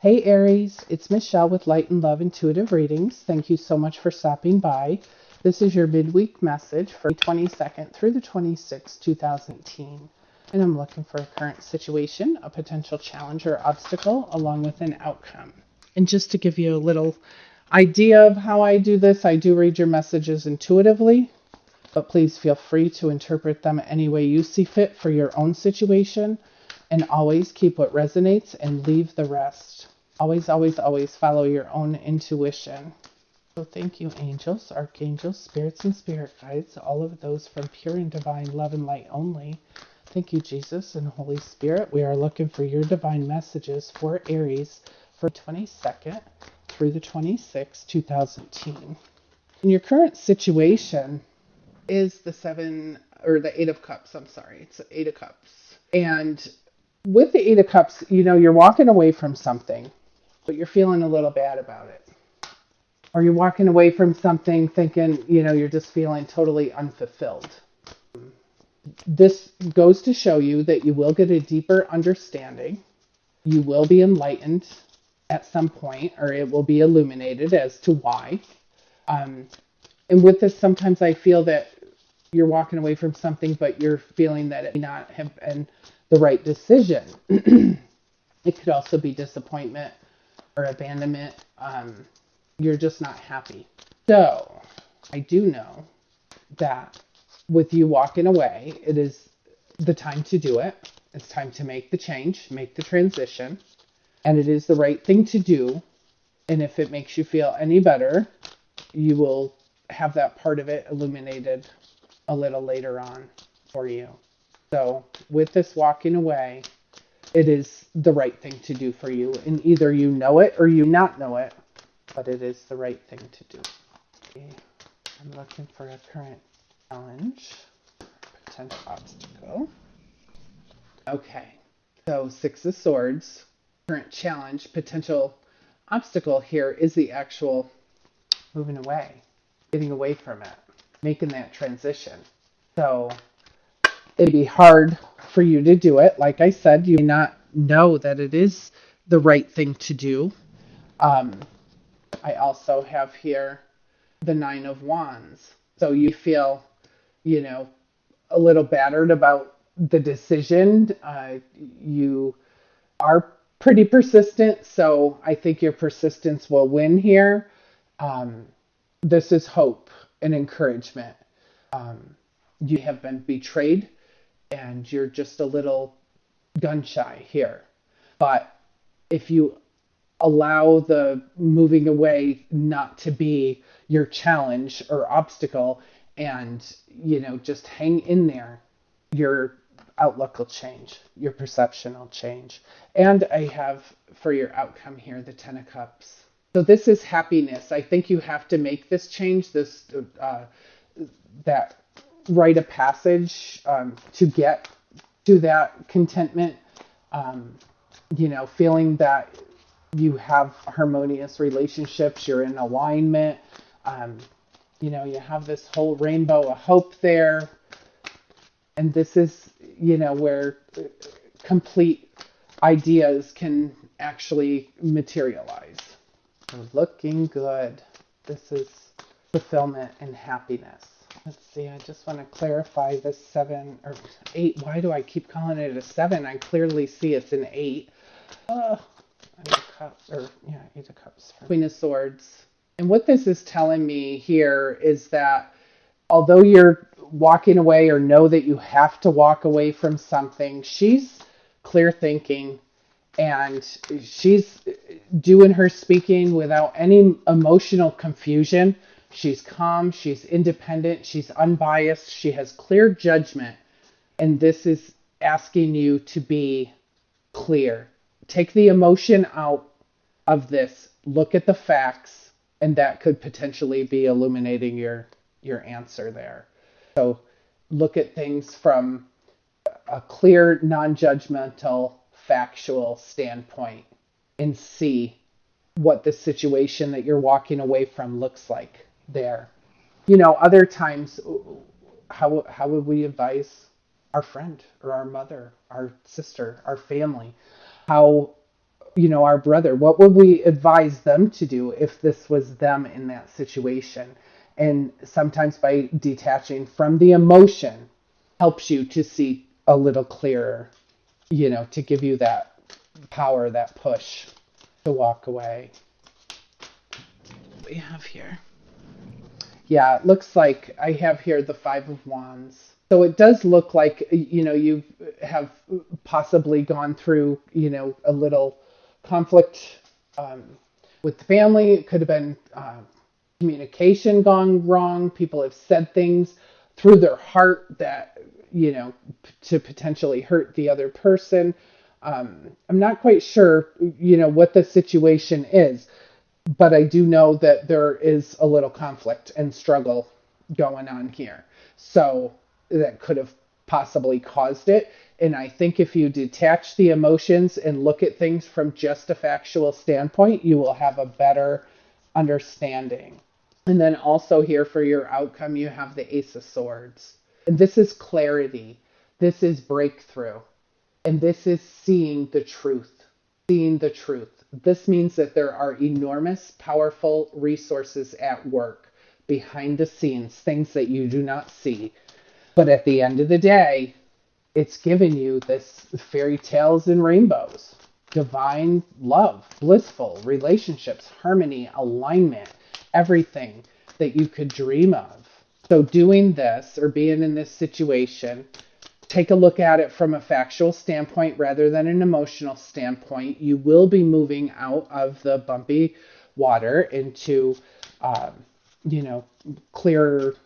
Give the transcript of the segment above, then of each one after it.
Hey Aries, it's Michelle with Light and Love Intuitive Readings. Thank you so much for stopping by. This is your midweek message for the 22nd through the 26th, 2018. And I'm looking for a current situation, a potential challenge or obstacle, along with an outcome. And just to give you a little idea of how I do this, I do read your messages intuitively, but please feel free to interpret them any way you see fit for your own situation. And always keep what resonates and leave the rest. Always, always, always follow your own intuition. So thank you, angels, archangels, spirits, and spirit guides, all of those from pure and divine love and light only. Thank you, Jesus and Holy Spirit. We are looking for your divine messages for Aries for 22nd through the 26th, 2018. And your current situation is the Eight of Cups. I'm sorry. It's the Eight of Cups. And with the Eight of Cups, you're walking away from something, but you're feeling a little bad about it. Or you're walking away from something thinking, you're just feeling totally unfulfilled. This goes to show you that you will get a deeper understanding. You will be enlightened at some point, or it will be illuminated as to why. And with this, sometimes I feel that you're walking away from something, but you're feeling that it may not have been the right decision. It could also be disappointment or abandonment. You're just not happy. So I do know that with you walking away, it is the time to do it. It's time to make the change, make the transition, and it is the right thing to do. And if it makes you feel any better, you will have that part of it illuminated a little later on for you. So with this walking away, it is the right thing to do for you. And either you know it or you not know it, but it is the right thing to do. Okay. I'm looking for a current challenge, potential obstacle. Okay, so Six of Swords, current challenge, potential obstacle here is the actual moving away, getting away from it, making that transition. So it'd be hard for you to do it. Like I said, you may not know that it is the right thing to do. I also have here the Nine of Wands. So you feel, a little battered about the decision. You are pretty persistent, so I think your persistence will win here. This is hope and encouragement. You have been betrayed and you're just a little gun shy here. But if you allow the moving away not to be your challenge or obstacle and, just hang in there, your outlook will change, your perception will change. And I have for your outcome here, the Ten of Cups. So this is happiness. I think you have to make this change, that rite of passage to get to that contentment, feeling that you have harmonious relationships, you're in alignment, you have this whole rainbow of hope there. And this is, where complete ideas can actually materialize. So looking good. This is fulfillment and happiness. Let's see, I just want to clarify this 7 or 8. Why do I keep calling it a 7? I clearly see it's an 8. Eight of Cups. Queen of Swords. And what this is telling me here is that although you're walking away or know that you have to walk away from something, she's clear thinking and she's doing her speaking without any emotional confusion. She's calm, she's independent, she's unbiased, she has clear judgment. And this is asking you to be clear. Take the emotion out of this. Look at the facts, and that could potentially be illuminating your answer there. So look at things from a clear, non-judgmental, factual standpoint and see what the situation that you're walking away from looks like there. Other times, how would we advise our friend or our mother, our sister, our family? How our brother, what would we advise them to do if this was them in that situation? And sometimes by detaching from the emotion helps you to see a little clearer, to give you that power, that push to walk away. What we have here. Yeah, it looks like I have here the Five of Wands. So it does look like, you have possibly gone through, a little conflict with the family. It could have been communication gone wrong. People have said things through their heart that, to potentially hurt the other person. I'm not quite sure, what the situation is, but I do know that there is a little conflict and struggle going on here. So that could have possibly caused it. And I think if you detach the emotions and look at things from just a factual standpoint, you will have a better understanding. And then also here for your outcome, you have the Ace of Swords. And this is clarity. This is breakthrough. And this is seeing the truth. Seeing the truth. This means that there are enormous, powerful resources at work behind the scenes, things that you do not see. But at the end of the day, it's giving you this fairy tales and rainbows, divine love, blissful relationships, harmony, alignment, everything that you could dream of. So doing this or being in this situation, take a look at it from a factual standpoint rather than an emotional standpoint. You will be moving out of the bumpy water into, clearer,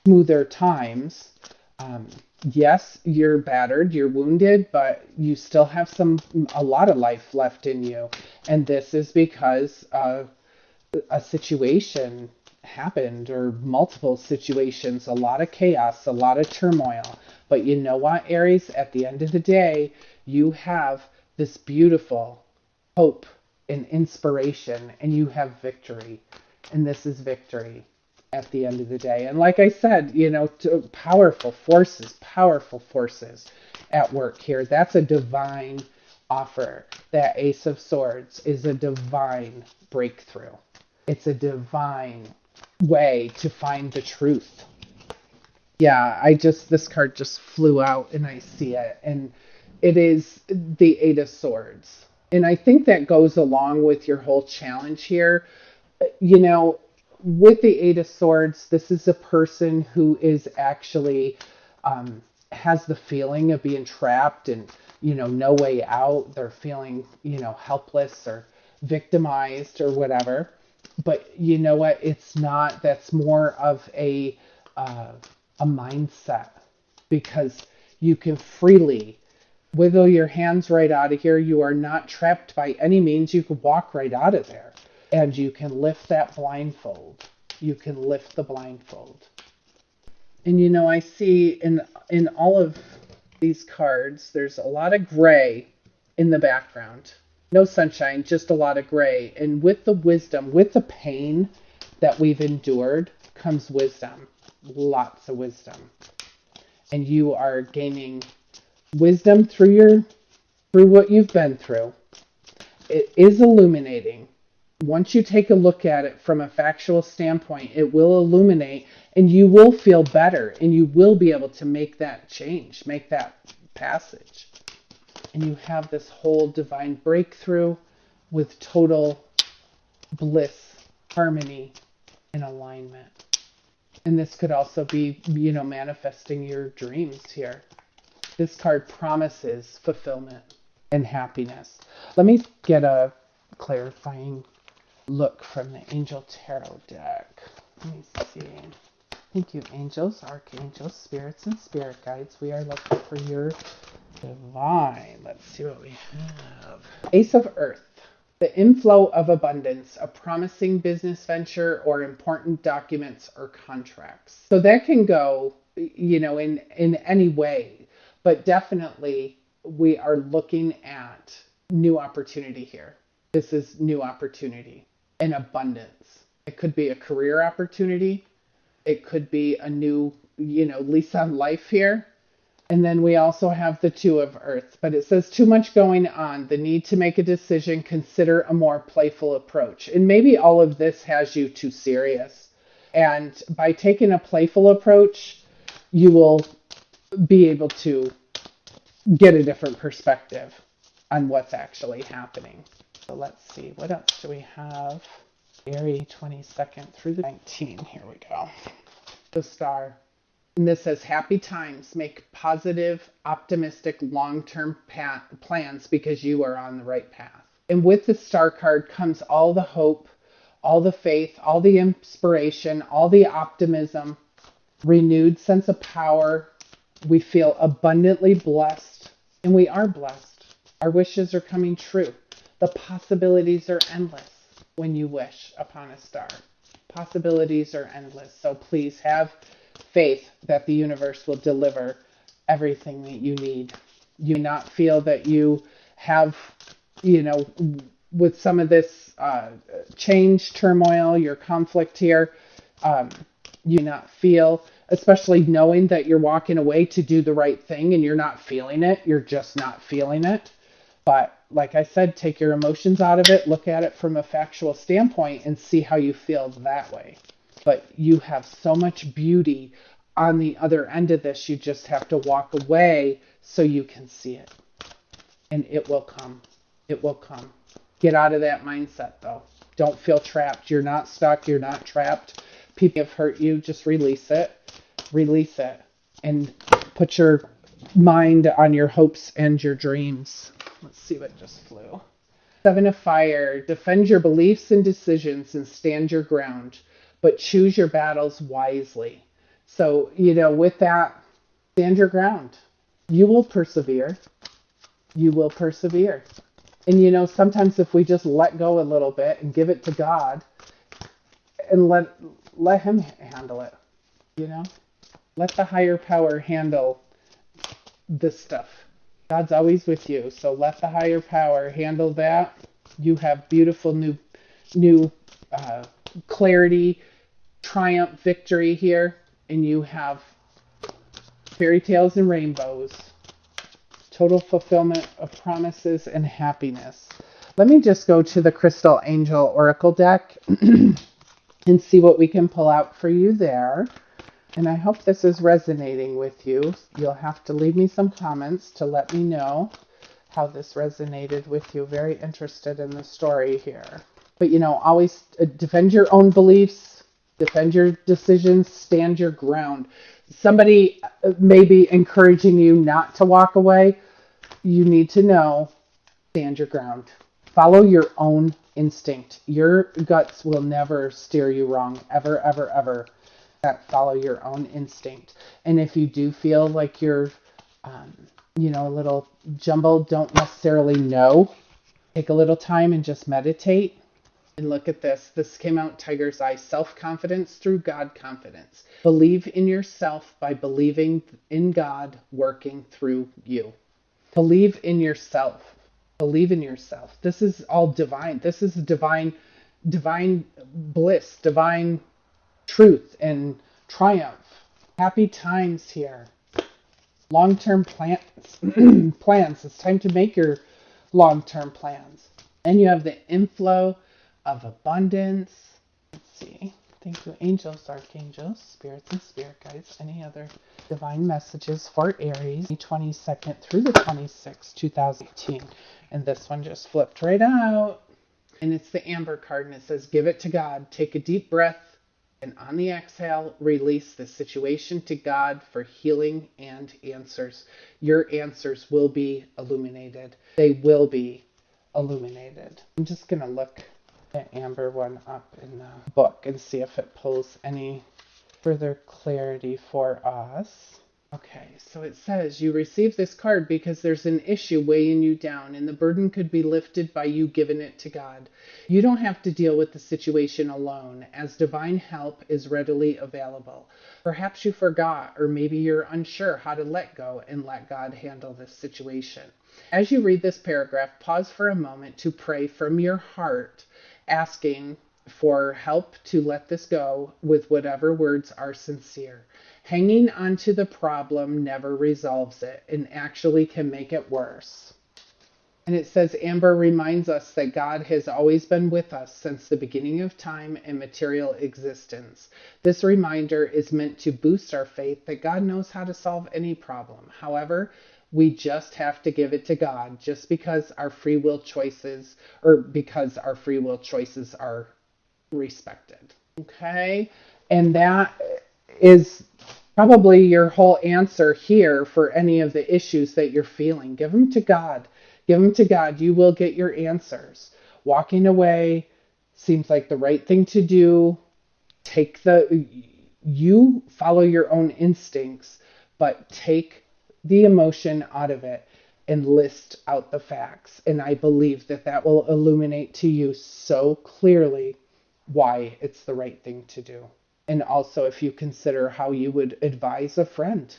smoother times. Yes, you're battered, you're wounded, but you still have a lot of life left in you. And this is because a situation happened, or multiple situations, a lot of chaos, a lot of turmoil. But you know what, Aries? At the end of the day, you have this beautiful hope and inspiration, and you have victory. And this is victory at the end of the day. And like I said, powerful forces at work here. That's a divine offer. That Ace of Swords is a divine breakthrough. It's a divine way to find the truth. Yeah, this card just flew out and I see it. And it is the Eight of Swords. And I think that goes along with your whole challenge here. With the Eight of Swords, this is a person who is actually has the feeling of being trapped and, no way out. They're feeling, helpless or victimized or whatever. But you know what? It's not. That's more of a mindset, because you can freely wiggle your hands right out of here. You are not trapped by any means. You can walk right out of there, and you can lift that blindfold. You can lift the blindfold. And I see in all of these cards, there's a lot of gray in the background. No sunshine, just a lot of gray. And with the wisdom, with the pain that we've endured, comes wisdom. Lots of wisdom. And you are gaining wisdom through what you've been through. It is illuminating. Once you take a look at it from a factual standpoint, it will illuminate, and you will feel better, and you will be able to make that change, make that passage. And you have this whole divine breakthrough with total bliss, harmony, and alignment. And this could also be, manifesting your dreams here. This card promises fulfillment and happiness. Let me get a clarifying look from the Angel Tarot deck. Let me see. Thank you, angels, archangels, spirits, and spirit guides. We are looking for your divine. Let's see what we have. Ace of Earth. The inflow of abundance, a promising business venture, or important documents or contracts. So that can go, in any way, but definitely we are looking at new opportunity here. This is new opportunity and abundance. It could be a career opportunity. It could be a new, lease on life here. And then we also have the Two of Earths, but it says too much going on, the need to make a decision, consider a more playful approach. And maybe all of this has you too serious. And by taking a playful approach, you will be able to get a different perspective on what's actually happening. So let's see, what else do we have? Aries 22nd through the 19th. Here we go. The Star. And this says, happy times, make positive, optimistic, long-term plans because you are on the right path. And with the Star card comes all the hope, all the faith, all the inspiration, all the optimism, renewed sense of power. We feel abundantly blessed, and we are blessed. Our wishes are coming true. The possibilities are endless when you wish upon a star. Possibilities are endless. So please have faith that the universe will deliver everything that you need. You may not feel that you have, with some of this change, turmoil, your conflict here, you not feel, especially knowing that you're walking away to do the right thing and you're not feeling it. You're just not feeling it. But like I said, take your emotions out of it, look at it from a factual standpoint and see how you feel that way. But you have so much beauty on the other end of this. You just have to walk away so you can see it. And it will come. It will come. Get out of that mindset, though. Don't feel trapped. You're not stuck. You're not trapped. People have hurt you. Just release it. Release it. And put your mind on your hopes and your dreams. Let's see what just flew. Seven of Fire. Defend your beliefs and decisions and stand your ground, but choose your battles wisely. So, with that, stand your ground. You will persevere. You will persevere. And, sometimes if we just let go a little bit and give it to God and let him handle it, let the higher power handle this stuff. God's always with you. So let the higher power handle that. You have beautiful new clarity, triumph, victory here. And you have fairy tales and rainbows. Total fulfillment of promises and happiness. Let me just go to the Crystal Angel Oracle deck and see what we can pull out for you there. And I hope this is resonating with you. You'll have to leave me some comments to let me know how this resonated with you. Very interested in the story here. But, always defend your own beliefs, defend your decisions, stand your ground. Somebody may be encouraging you not to walk away. You need to know, stand your ground. Follow your own instinct. Your guts will never steer you wrong, ever, ever, ever. Follow your own instinct. And if you do feel like you're, a little jumbled, don't necessarily know, take a little time and just meditate. And look at this. This came out Tiger's Eye. Self-confidence through God confidence. Believe in yourself by believing in God working through you. Believe in yourself. Believe in yourself. This is all divine. This is divine bliss, divine truth and triumph. Happy times here. Long-term plans. It's time to make your long-term plans. And you have the inflow of abundance. Let's see. Thank you, angels, archangels, spirits, and spirit guides. Any other divine messages for Aries, the 22nd through the 26th, 2018. And this one just flipped right out. And it's the Amber card, and it says, give it to God. Take a deep breath. And on the exhale, release the situation to God for healing and answers. Your answers will be illuminated. They will be illuminated. I'm just going to look the Amber one up in the book and see if it pulls any further clarity for us. Okay, so it says you receive this card because there's an issue weighing you down and the burden could be lifted by you giving it to God. You don't have to deal with the situation alone, as divine help is readily available. Perhaps you forgot, or maybe you're unsure how to let go and let God handle this situation. As you read this paragraph, pause for a moment to pray from your heart, asking for help to let this go with whatever words are sincere. Hanging onto the problem never resolves it and actually can make it worse. And it says Amber reminds us that God has always been with us since the beginning of time and material existence. This reminder is meant to boost our faith that God knows how to solve any problem. However, we just have to give it to God just because our free will choices are respected. Okay? And that is probably your whole answer here for any of the issues that you're feeling. Give them to God. Give them to God. You will get your answers. Walking away seems like the right thing to do. You follow your own instincts, but take the emotion out of it and list out the facts. And I believe that that will illuminate to you so clearly why it's the right thing to do. And also if you consider how you would advise a friend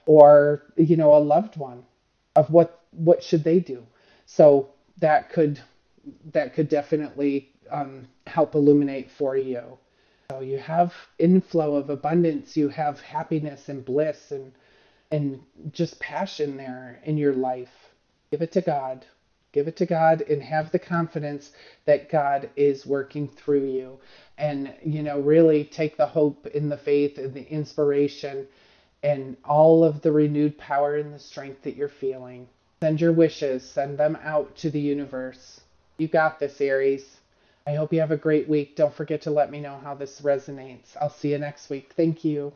or a loved one of what should they do. So that could definitely help illuminate for you. So you have inflow of abundance, you have happiness and bliss and just passion there in your life. Give it to God. Give it to God and have the confidence that God is working through you. And, really take the hope and the faith and the inspiration and all of the renewed power and the strength that you're feeling. Send your wishes, send them out to the universe. You got this, Aries. I hope you have a great week. Don't forget to let me know how this resonates. I'll see you next week. Thank you.